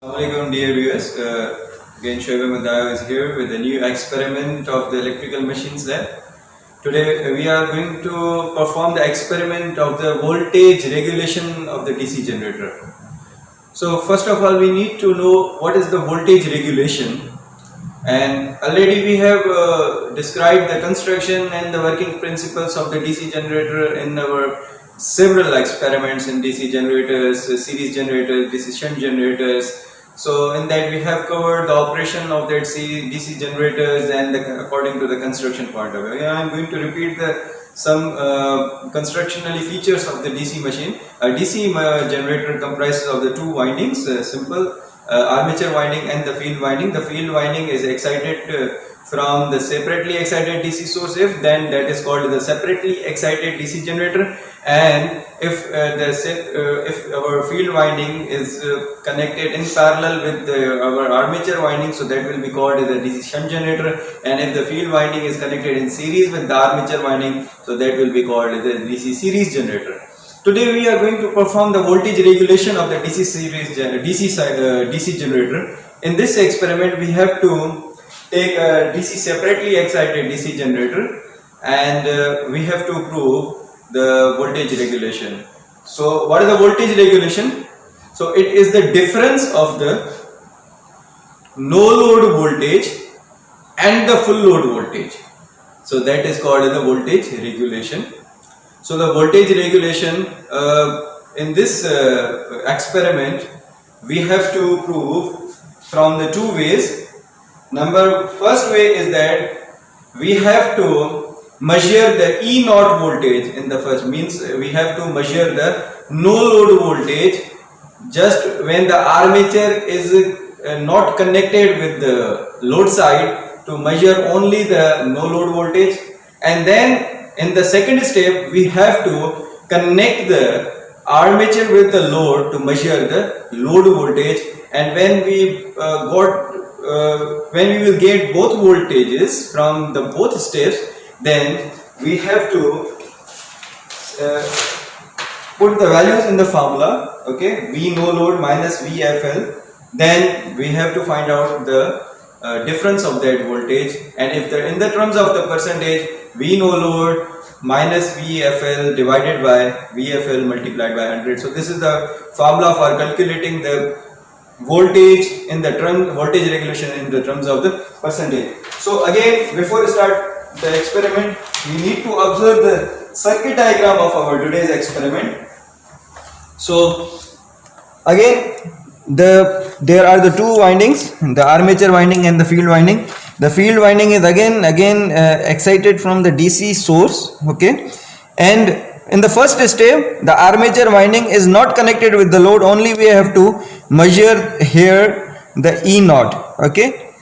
Assalamualaikum dear viewers, again Shoaib Ahmed is here with a new experiment of the electrical machines lab. Today we are going to perform the experiment of the voltage regulation of the DC generator. So first of all we need to know what is the voltage regulation, and already we have described the construction and the working principles of the DC generator in our several experiments in DC generators, series generators, DC shunt generators. So in that we have covered the operation of that DC generators and according to the construction point of view. I am going to repeat some constructionally features of the DC machine. A DC generator comprises of the two windings, simple armature winding and the field winding. The field winding is excited from the separately excited DC source. If then that is called the separately excited DC generator, and if our field winding is connected in parallel with our armature winding, so that will be called the DC shunt generator, and if the field winding is connected in series with the armature winding, so that will be called the DC series generator. Today we are going to perform the voltage regulation of the DC generator. In this experiment we have to take a DC separately excited DC generator, and we have to prove the voltage regulation. So what is the voltage regulation? So it is the difference of the no load voltage and the full load voltage. So that is called the voltage regulation. So the voltage regulation in this experiment we have to prove from the two ways. First way is that we have to measure the E naught voltage in the first, means we have to measure the no load voltage just when the armature is not connected with the load side, to measure only the no load voltage, and then in the second step we have to connect the armature with the load to measure the load voltage, and when we will get both voltages from the both steps, then we have to put the values in the formula. Okay, V no load minus VFL. Then we have to find out the difference of that voltage, and if in the terms of the percentage, V no load minus VFL divided by VFL multiplied by 100. So this is the formula for calculating the voltage in the voltage regulation in the terms of the percentage. So again, before we start the experiment, we need to observe the circuit diagram of our today's experiment. So again, there are the two windings, the armature winding and the field winding. The field winding is again excited from the DC source, okay, and in the first step the armature winding is not connected with the load, only we have to measure here the E naught, okay,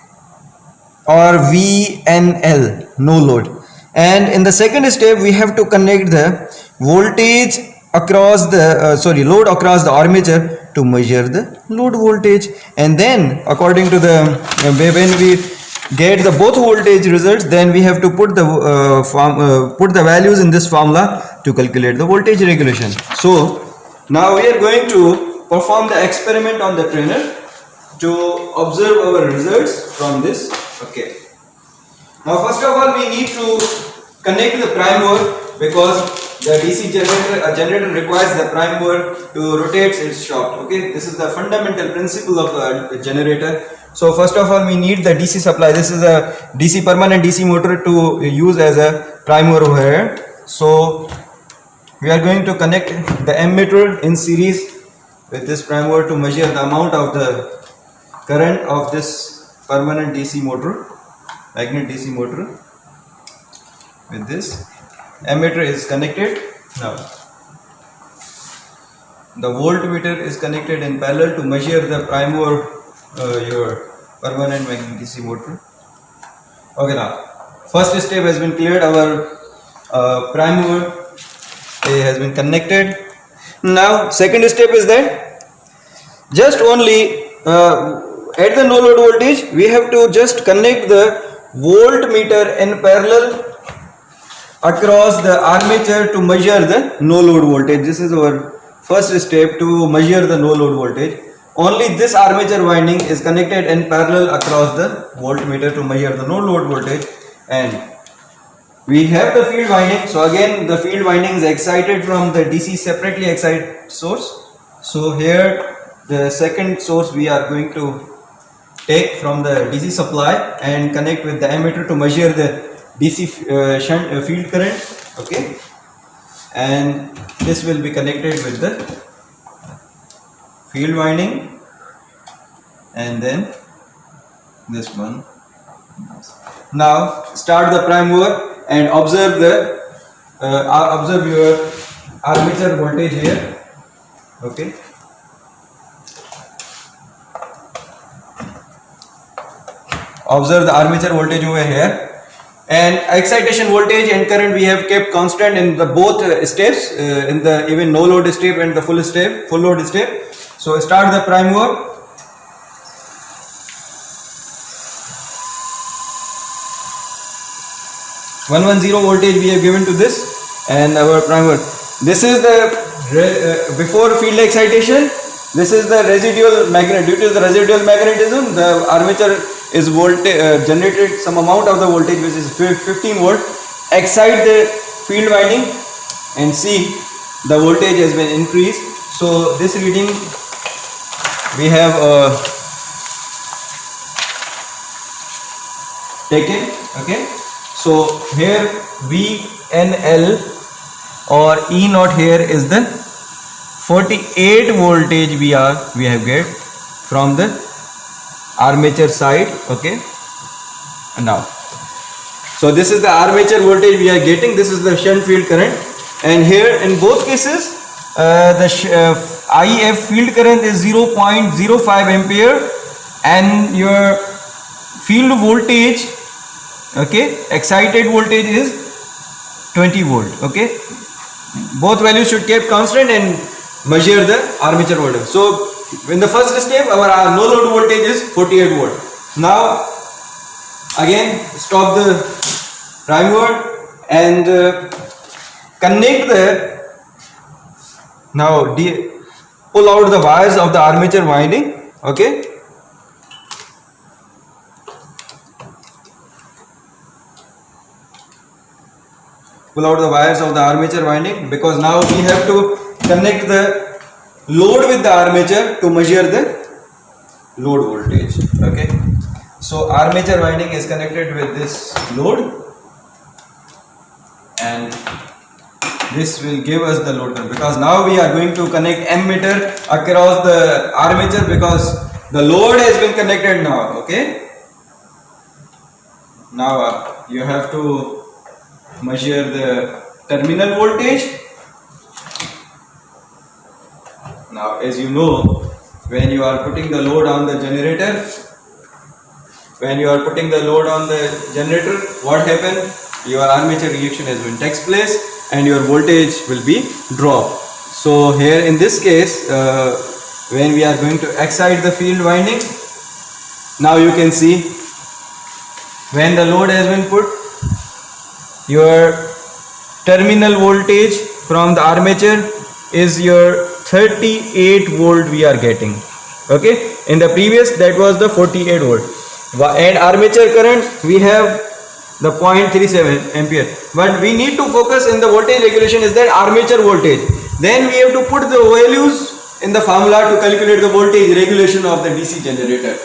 or VNL, no load. And in the second step we have to connect the voltage across the load across the armature to measure the load voltage, and then according to the when we get the both voltage results, then we have to put the values in this formula to calculate the voltage regulation. So now we are going to perform the experiment on the trainer to observe our results from this. Okay, now first of all we need to connect the prime mover, because the DC generator requires the prime mover to rotate its shaft. Okay, this is the fundamental principle of a generator. So first of all we need the DC supply. This is a DC permanent DC motor to use as a prime mover over here. So we are going to connect the ammeter in series with this prime mover to measure the amount of the current of this permanent DC motor, magnet DC motor. With this ammeter is connected. Now the voltmeter is connected in parallel to measure the prime mover, your permanent magnet DC motor. Okay, now first step has been cleared. Our prime mover has been connected. Now second step is that just only at the no load voltage we have to just connect the voltmeter in parallel across the armature to measure the no load voltage. This is our first step to measure the no load voltage. only this armature winding is connected in parallel across the voltmeter to measure the no load voltage. And we have the field winding. So again the field winding is excited from the DC separately excited source. So here the second source we are going to take from the DC supply and connect with the ammeter to measure the DC shunt field current. Okay, and this will be connected with the field winding, and then this one. Now start the prime mover and observe your armature voltage here. Okay, observe the armature voltage over here, and excitation voltage and current we have kept constant in the both steps, in the even no load step and the full load step. So start the prime mover. (110) voltage we have given to this, and our prime mover. This is the before field excitation. This is the residual magnet. Due to the residual magnetism, the armature is generated some amount of the voltage, which is 15 volt. Excite the field winding and see the voltage has been increased. So this reading we have taken. Okay, so here VNL or E naught here is the 48 voltage we have get from the armature side. Okay, and now so this is the armature voltage we are getting. This is the shunt field current, and here in both cases the IF field current is 0.05 ampere, and your field voltage, okay, excited voltage is 20 volt. Okay, both values should keep constant and measure the armature voltage. So in the first step our no load voltage is 48 volt. Now again stop the prime mover and connect the, now pull out the wires of the armature winding. Okay, pull out the wires of the armature winding, because now we have to connect the load with the armature to measure the load voltage. Okay, so armature winding is connected with this load, and this will give us the load current, because now we are going to connect ammeter across the armature, because the load has been connected now. Okay, now you have to measure the terminal voltage. Now as you know, when you are putting the load on the generator, what happens? Your armature reaction has been takes place and your voltage will be dropped. So here in this case, when we are going to excite the field winding, now you can see when the load has been put, your terminal voltage from the armature is your 38 volt we are getting. Okay, in the previous that was the 48 volt, and armature current we have the 0.37 ampere, but we need to focus in the voltage regulation is that armature voltage. Then we have to put the values in the formula to calculate the voltage regulation of the DC generator.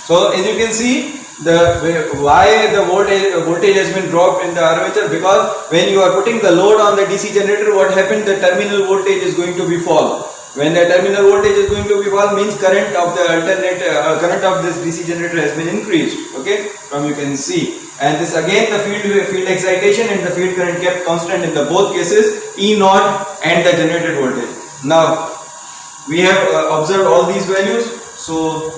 So as you can see, why the voltage has been dropped in the armature, because when you are putting the load on the DC generator, what happened, the terminal voltage is going to be fall. When the terminal voltage is going to be fall, means current of the current of this DC generator has been increased. Okay, from you can see, and this again the field excitation and the field current kept constant in the both cases, E naught and the generated voltage. Now we have observed all these values, so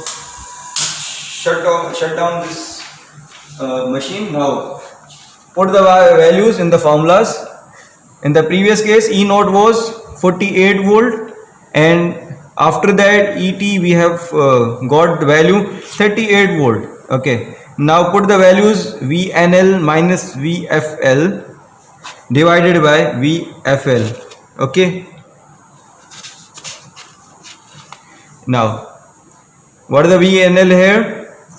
shut down this machine. Now put the values in the formulas. In the previous case, E naught was 48 volt, and after that ET we have got the value 38 volt. Okay, now put the values VNL minus VFL divided by VFL. Okay, Now what are the VNL here?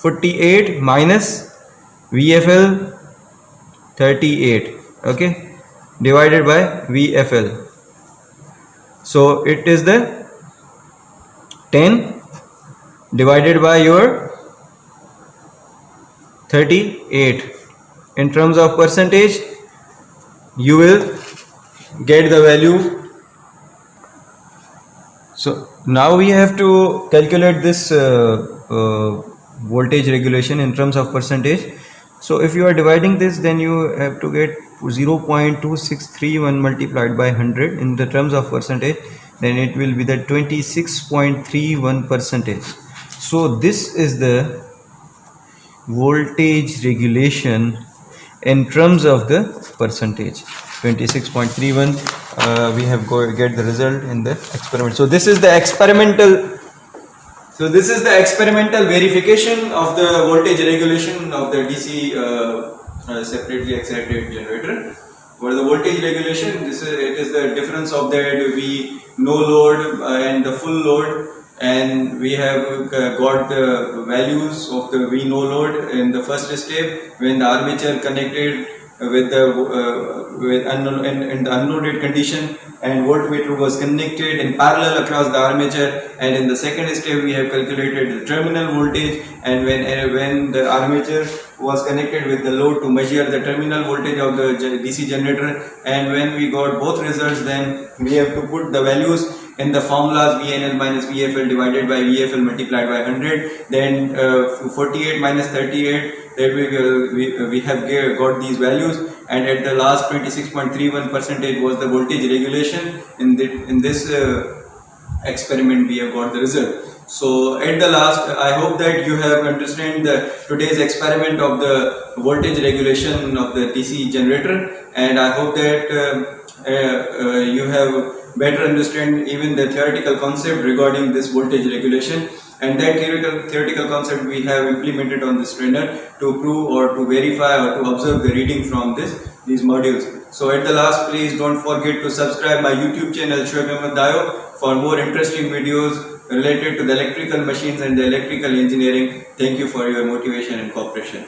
48 minus VFL 38, okay, divided by VFL. So it is the 10 divided by your 38. In terms of percentage, you will get the value. So now we have to calculate this voltage regulation in terms of percentage. So if you are dividing this, then you have to get 0.2631 multiplied by 100 in the terms of percentage, then it will be the 26.31 percentage. So this is the voltage regulation in terms of the percentage, 26.31. We have get the result in the experiment. So this is the experimental. So this is the experimental verification of the voltage regulation of the DC separately excited generator. For the voltage regulation, it is the difference of that V no load and the full load, and we have got the values of the V no load in the first step when the armature connected with the in the unloaded condition, and voltmeter was connected in parallel across the armature, and in the second step we have calculated the terminal voltage, and when the armature was connected with the load to measure the terminal voltage of the DC generator, and when we got both results, then we have to put the values in the formulas VNL minus VFL divided by VFL multiplied by 100, then 48 minus 38, that we have got these values, and at the last 26.31% was the voltage regulation. In this experiment we have got the result. So at the last, I hope that you have understand today's experiment of the voltage regulation of the DC generator, and I hope that you have better understand even the theoretical concept regarding this voltage regulation, and that theoretical concept we have implemented on this trainer to prove or to verify or to observe the reading from these modules. So at the last, please don't forget to subscribe my YouTube channel Shoaib Ahmed Dayo for more interesting videos related to the electrical machines and the electrical engineering. Thank you for your motivation and cooperation.